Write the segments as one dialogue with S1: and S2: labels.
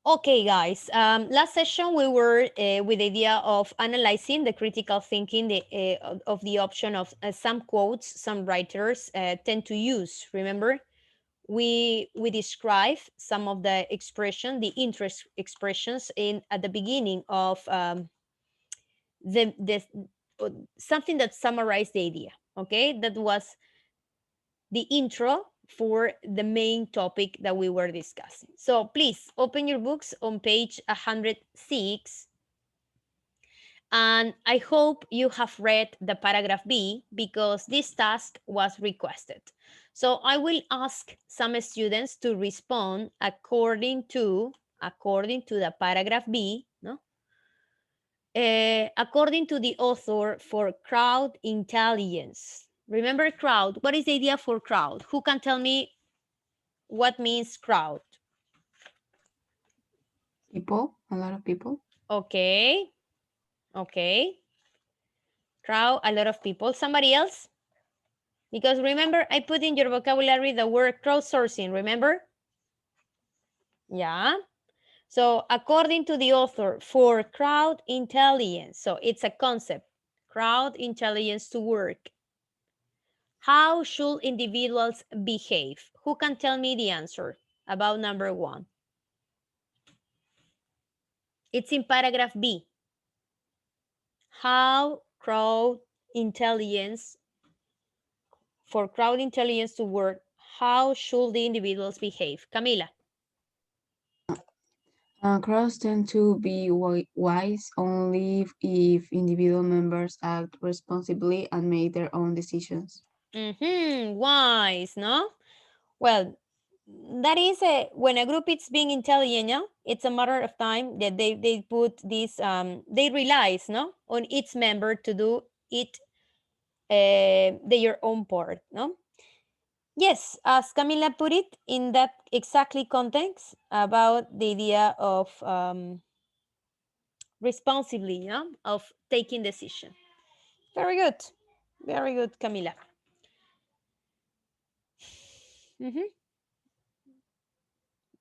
S1: Okay, guys. Last session we were with the idea of analyzing the critical thinking of the option of some quotes some writers tend to use. Remember, we describe some of the expression, the interest expressions in at the beginning of the something that summarized the idea. Okay, that was the intro for the main topic that we were discussing. So please open your books on page 106. And I hope you have read the paragraph B because this task was requested. So I will ask some students to respond according to the paragraph B, no? According to the author for crowd intelligence. Remember crowd, what is the idea for crowd? Who can tell me what means crowd?
S2: People, a lot of people.
S1: Okay, okay. Crowd, a lot of people. Somebody else? Because remember, I put in your vocabulary the word crowdsourcing, remember? Yeah. So according to the author, for crowd intelligence, so it's a concept, crowd intelligence to work. How should individuals behave? Who can tell me the answer about number one? It's in paragraph B. How crowd intelligence, for crowd intelligence to work, how should the individuals behave? Camila.
S2: Crowds tend to be wise only if individual members act responsibly and make their own decisions.
S1: Wise, no? Well, that is when a group is being intelligent, no? It's a matter of time that they put this they realize, no, on its member to do it their own part, no? Yes, as Camila put it in that exactly context about the idea of responsibly, no, of taking decision. Very good, Camila. Mhm.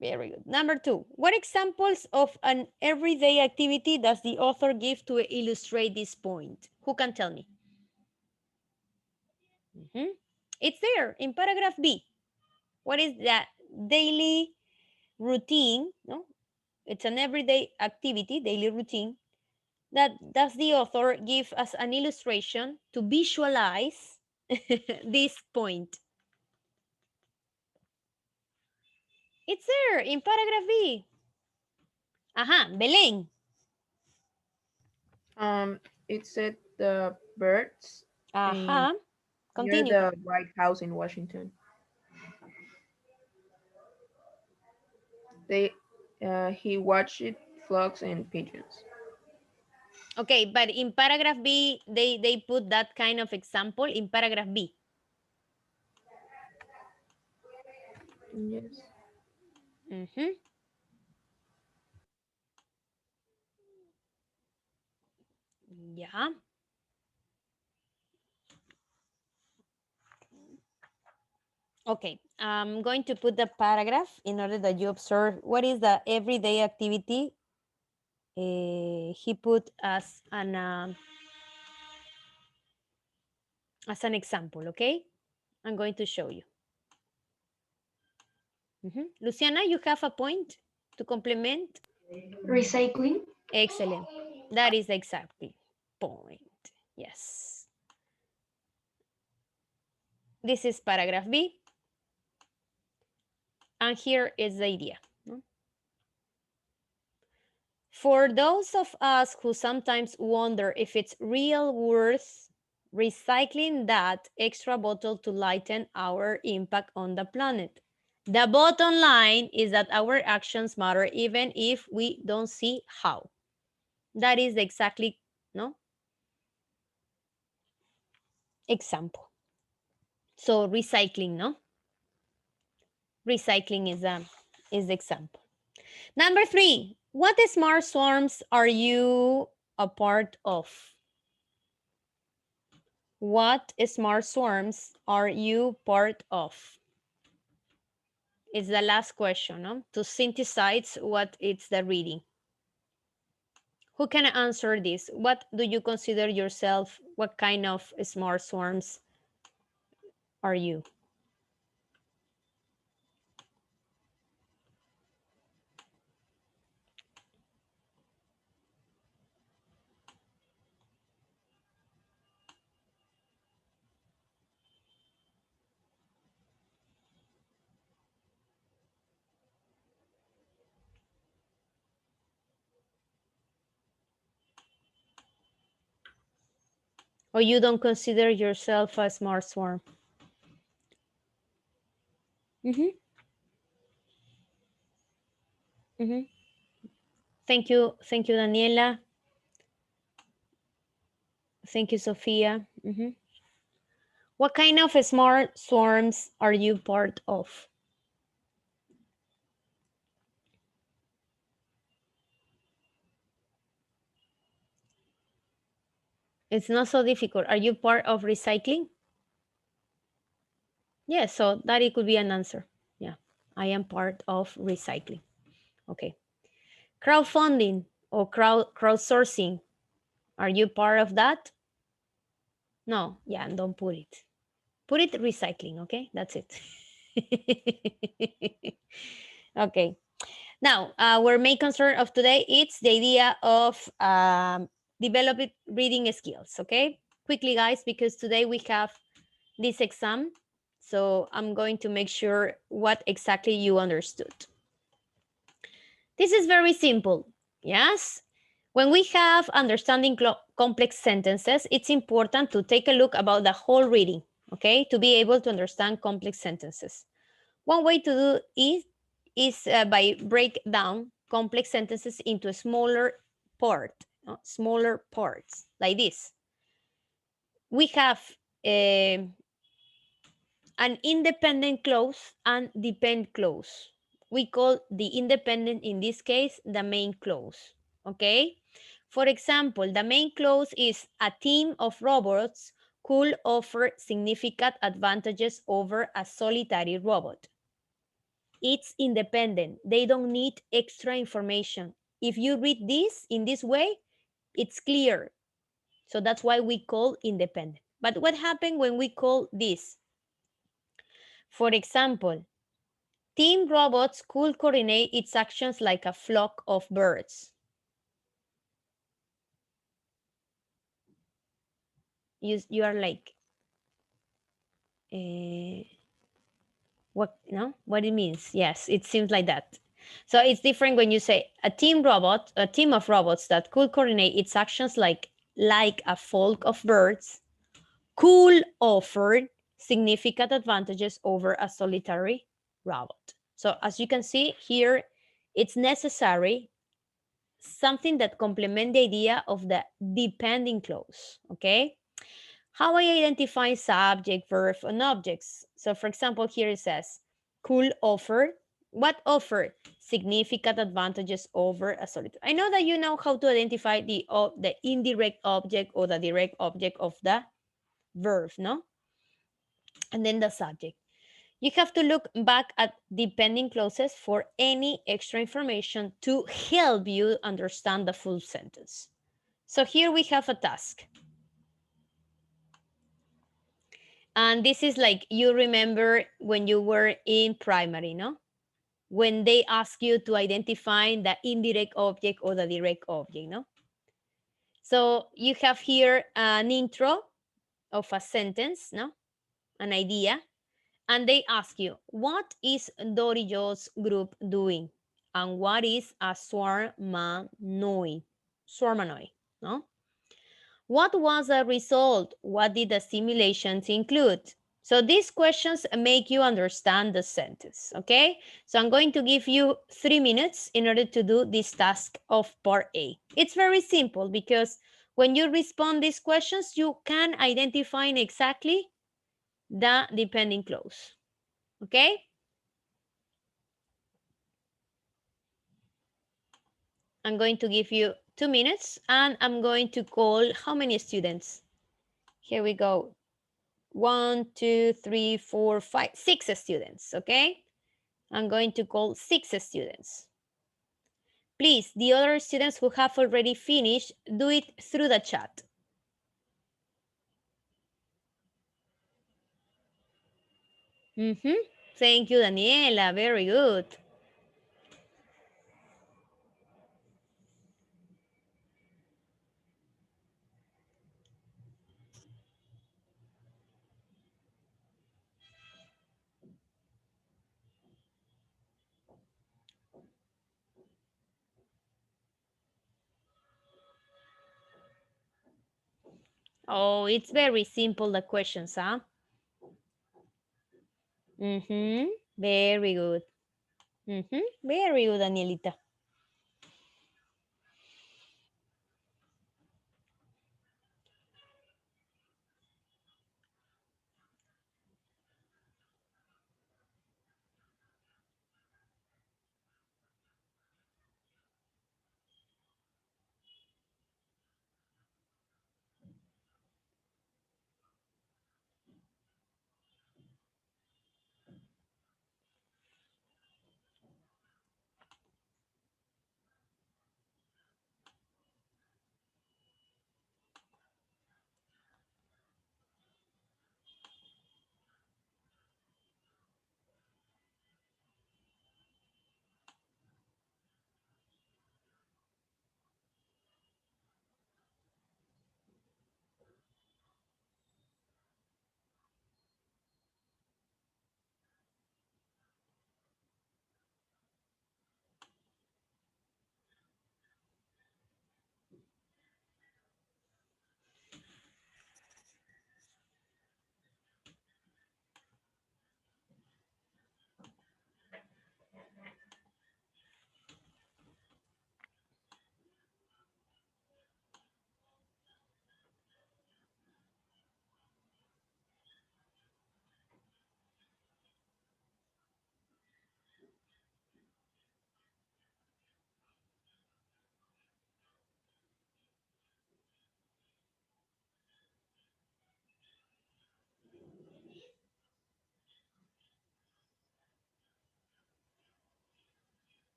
S1: Very good. Number two, what examples of an everyday activity does the author give to illustrate this point? Who can tell me? It's there in paragraph B. What is that daily routine? No, it's an everyday activity, daily routine. That does the author give us an illustration to visualize this point? It's there in paragraph B. Aha, Belén.
S3: It said the birds in
S1: Aha,
S3: near
S1: continue.
S3: the White House in Washington. They he watched flocks and pigeons.
S1: Okay, but in paragraph B, they put that kind of example in paragraph B.
S3: Yes.
S1: Mhm. Yeah. Okay, I'm going to put the paragraph in order that you observe what is the everyday activity he put as an example, okay? I'm going to show you. Luciana, you have a point to complement?
S4: Recycling.
S1: Excellent. That is exactly point. Yes. This is paragraph B. And here is the idea. For those of us who sometimes wonder if it's real worth recycling that extra bottle to lighten our impact on the planet. The bottom line is that our actions matter even if we don't see how. That is exactly, no? Example. So recycling, no? Recycling is the example. Number three, what smart swarms are you a part of? What smart swarms are you part of? It's the last question, no? To synthesize what it's the reading. Who can answer this? What do you consider yourself? What kind of smart swarms are you? Or you don't consider yourself a smart swarm? Mm-hmm. Mm-hmm. Thank you, Daniela. Thank you, Sophia. Mm-hmm. What kind of smart swarms are you part of? It's not so difficult. Are you part of recycling? Yeah, so that it could be an answer. Yeah, I am part of recycling. Okay. Crowdfunding or crowdsourcing. Are you part of that? No, yeah, don't put it. Put it recycling, okay? That's it. Okay. Now, our main concern of today is the idea of developing reading skills, okay? Quickly, guys, because today we have this exam. So I'm going to make sure what exactly you understood. This is very simple, yes? When we have understanding complex sentences, it's important to take a look about the whole reading, okay? To be able to understand complex sentences. One way to do it is by break down complex sentences into a smaller smaller parts, like this. We have an independent clause and depend clause. We call the independent, in this case, the main clause, okay? For example, the main clause is a team of robots could offer significant advantages over a solitary robot. It's independent. They don't need extra information. If you read this in this way, it's clear. So that's why we call independent. But what happened when we call this? For example, team robots could coordinate its actions like a flock of birds. You are like, what, no? What it means? Yes, it seems like that. So it's different when you say a team of robots that could coordinate its actions like a flock of birds could offer significant advantages over a solitary robot. So as you can see here, it's necessary something that complements the idea of the depending clause, okay? How I identify subject, verb, and objects. So for example, here it says, could offer. What offer? Significant advantages over a solitary. I know that you know how to identify the indirect object or the direct object of the verb, no? And then the subject. You have to look back at depending clauses for any extra information to help you understand the full sentence. So here we have a task. And this is like, you remember when you were in primary, no? When they ask you to identify the indirect object or the direct object, no? So you have here an intro of a sentence, no? An idea. And they ask you, what is Dorijo's group doing? And what is a swarmanoid? Swarmanoid, no? What was the result? What did the simulations include? So these questions make you understand the sentence, okay? So I'm going to give you 3 minutes in order to do this task of part A. It's very simple because when you respond these questions, you can identify exactly the depending clause, okay? I'm going to give you 2 minutes and I'm going to call how many students? Here we go. 1, 2, 3, 4, 5, 6 students, okay? I'm going to call 6 students. Please, the other students who have already finished, do it through the chat. Thank you, Daniela. Very good. Oh, it's very simple, the questions, huh? Very good. Very good, Danielita.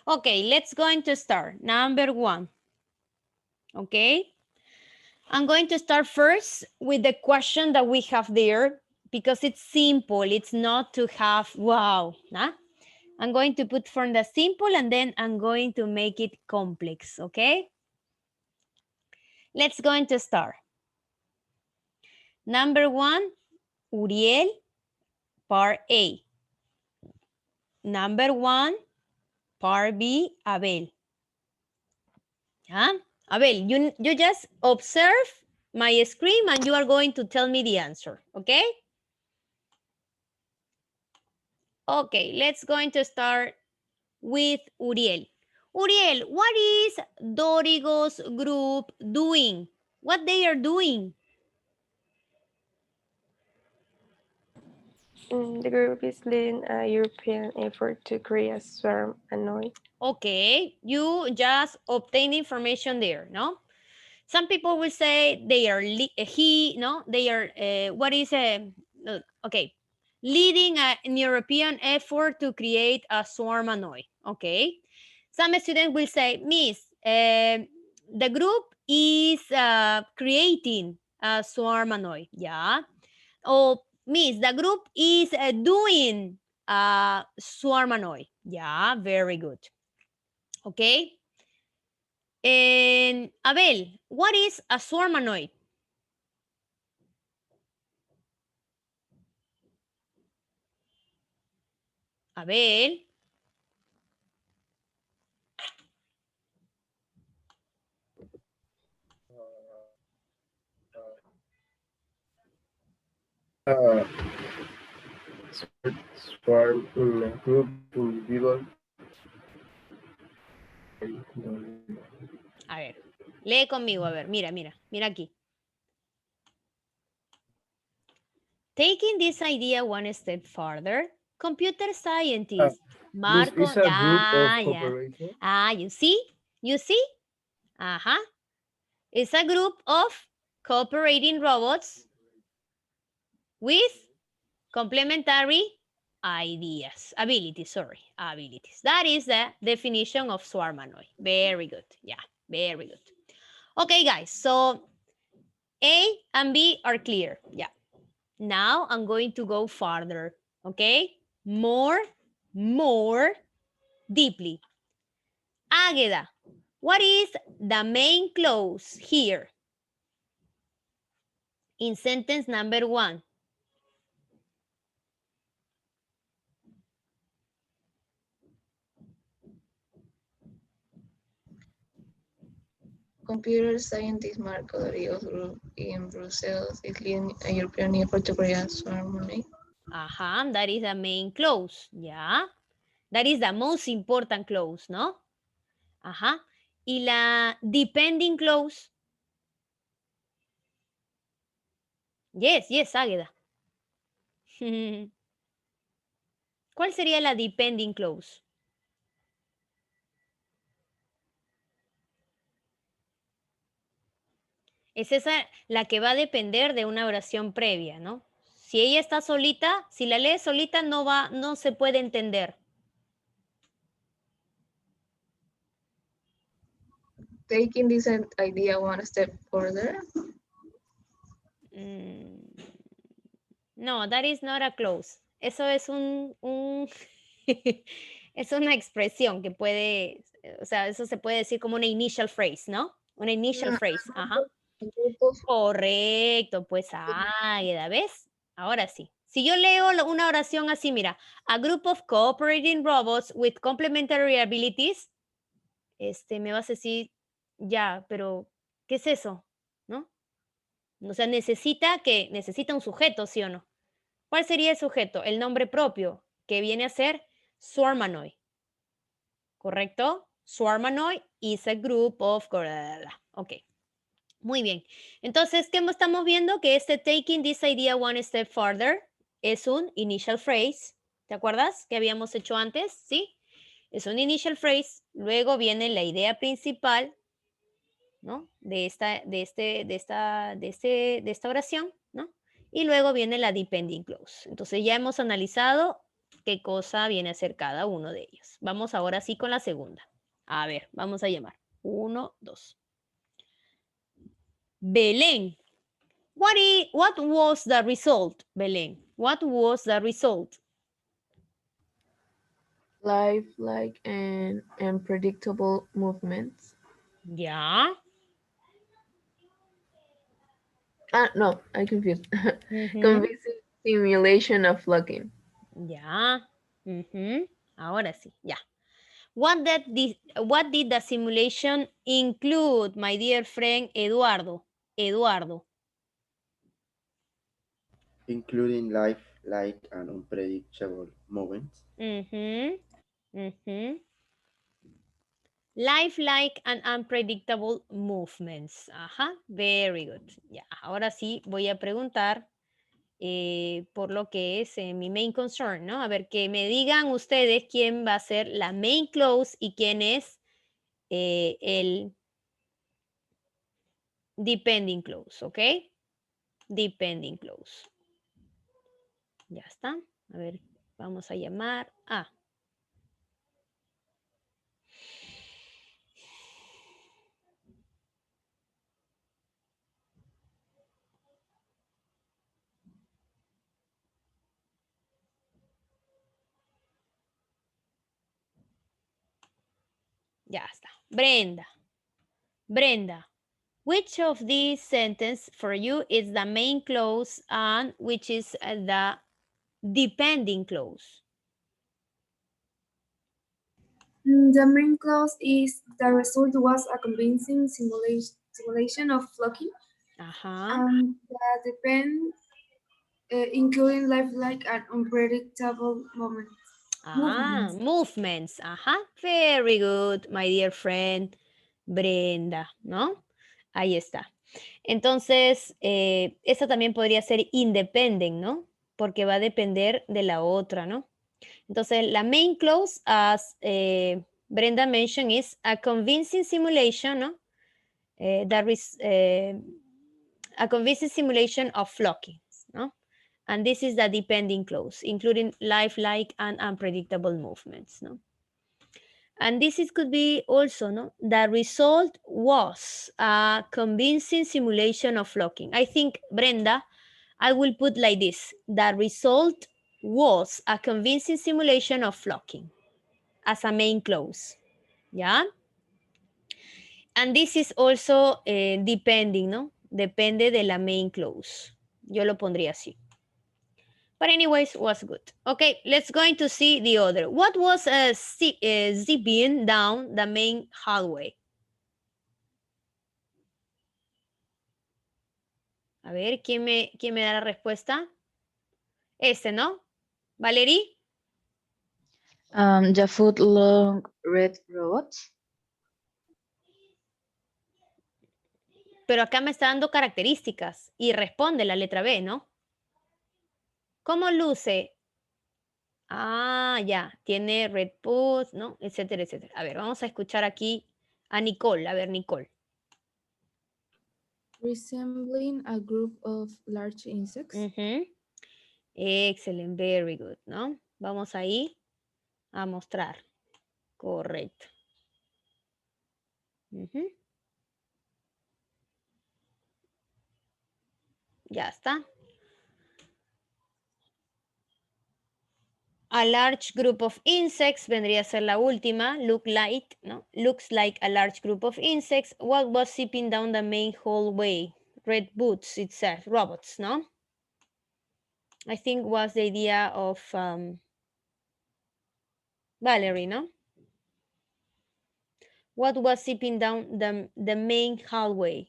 S1: Okay, let's going to start. Number 1. Okay. I'm going to start first with the question that we have there because it's simple. It's not to have wow. Nah? I'm going to put from the simple and then I'm going to make it complex. Okay. Let's going to start. Number 1, Uriel, part A. Number 1, part B, Abel. Huh? Abel, you just observe my screen and you are going to tell me the answer, okay? Okay, let's going to start with Uriel. Uriel, what is Dorigo's group doing? What they are doing?
S4: The group is leading a European effort to create a swarm annoy.
S1: Okay, you just obtain information there, no? Some people will say they are they are what is okay, leading an European effort to create a swarm annoy. Okay, some students will say, Miss, the group is creating a swarm annoy. Yeah, Oh, Miss, the group is doing swarmanoid. Yeah, very good. Okay. And Abel, what is a swarmanoid? Abel.
S5: Uh, Swarm in a group individual.
S1: A ver, lee conmigo, a ver, mira, mira, mira aquí. Taking this idea one step further, computer scientist
S5: This
S1: Marco,
S5: is a group of
S1: ya.
S5: cooperation.
S1: You see? You see? Uh-huh. It's a group of cooperating robots with complementary abilities. That is the definition of swarmanoid. Very good. Yeah, very good. Okay, guys, so A and B are clear. Yeah. Now I'm going to go farther, okay? More deeply. Águeda, what is the main clause here in sentence number 1?
S2: Computer scientist Marco Rodriguez Group in Brussels is leading a European effort to create swarmanoid.
S1: That is the main clause, yeah. That is the most important clause, ¿no? Y la depending clause. Yes, Águeda. ¿Cuál sería la depending clause? Es esa la que va a depender de una oración previa, ¿no? Si ella está solita, si la lee solita no se puede entender.
S2: Taking this idea one step further.
S1: No, that is not a clause. Eso es es una expresión que puede, o sea, eso se puede decir como una initial phrase, ¿no? Una initial phrase, Correcto, pues Águeda, ¿ves? Ahora sí. Si yo leo una oración así, mira, a group of cooperating robots with complementary abilities, me vas a decir, ya, pero, ¿qué es eso? ¿No? O sea, necesita un sujeto, ¿sí o no? ¿Cuál sería el sujeto? El nombre propio, que viene a ser swarmanoid. ¿Correcto? Swarmanoid is a group of... Ok. Muy bien. Entonces, ¿qué estamos viendo? Que este taking this idea one step further es un initial phrase. ¿Te acuerdas que habíamos hecho antes? ¿Sí? Es un initial phrase. Luego viene la idea principal, ¿no? De esta oración, ¿no? Y luego viene la depending clause. Entonces ya hemos analizado qué cosa viene a ser cada uno de ellos. Vamos ahora sí con la segunda. A ver, vamos a llamar. 1, 2. Belén. What was the result, Belén? What was the result?
S3: Lifelike and unpredictable movements.
S1: Yeah.
S3: No, I confused. Convincing simulation of looking.
S1: Ya. Ahora sí, ya. What did the simulation include, my dear friend Eduardo? Eduardo.
S6: Including lifelike and unpredictable movements.
S1: Lifelike and unpredictable movements. Very good. Ya, ahora sí voy a preguntar por lo que es mi main concern, ¿no? A ver, que me digan ustedes quién va a ser la main clause y quién es el depending clause, ¿ok? Depending clause. Ya está. A ver, vamos a llamar a... Ya está. Brenda. Brenda, which of these sentences for you is the main clause and which is the depending clause?
S7: The main clause is the result was a convincing simulation of flocking, and the depend including lifelike and unpredictable moments.
S1: Movements. Very good, my dear friend Brenda, ¿no? Ahí está. Entonces, esta también podría ser independent, ¿no? Porque va a depender de la otra, ¿no? Entonces, la main clause, as Brenda mentioned, is a convincing simulation, ¿no? A convincing simulation of flocking, ¿no? And this is the depending clause, including lifelike and unpredictable movements, ¿no? And this could be also, no? The result was a convincing simulation of flocking. I think, Brenda, I will put like this. The result was a convincing simulation of flocking as a main clause. Yeah? And this is also depending, ¿no? Depende de la main clause. Yo lo pondría así. But anyways, was good. Okay, let's going to see the other. What was zipping down the main hallway? A ver, ¿quién me da la respuesta? Este, ¿no? ¿Valerie?
S2: The foot long red robot.
S1: Pero acá me está dando características y responde la letra B, ¿no? ¿Cómo luce? Ah, ya, tiene red pus, ¿no? Etcétera, etcétera. A ver, vamos a escuchar aquí a Nicole. A ver, Nicole.
S7: Resembling a group of large insects.
S1: Excellent, very good, ¿no? Vamos ahí a mostrar. Correcto. Ya está. A large group of insects vendría a ser la última. Look like, ¿no? Looks like a large group of insects. What was zipping down the main hallway? Red boots, it says. Robots, ¿no? I think was the idea of Valerie, ¿no? What was zipping down the main hallway?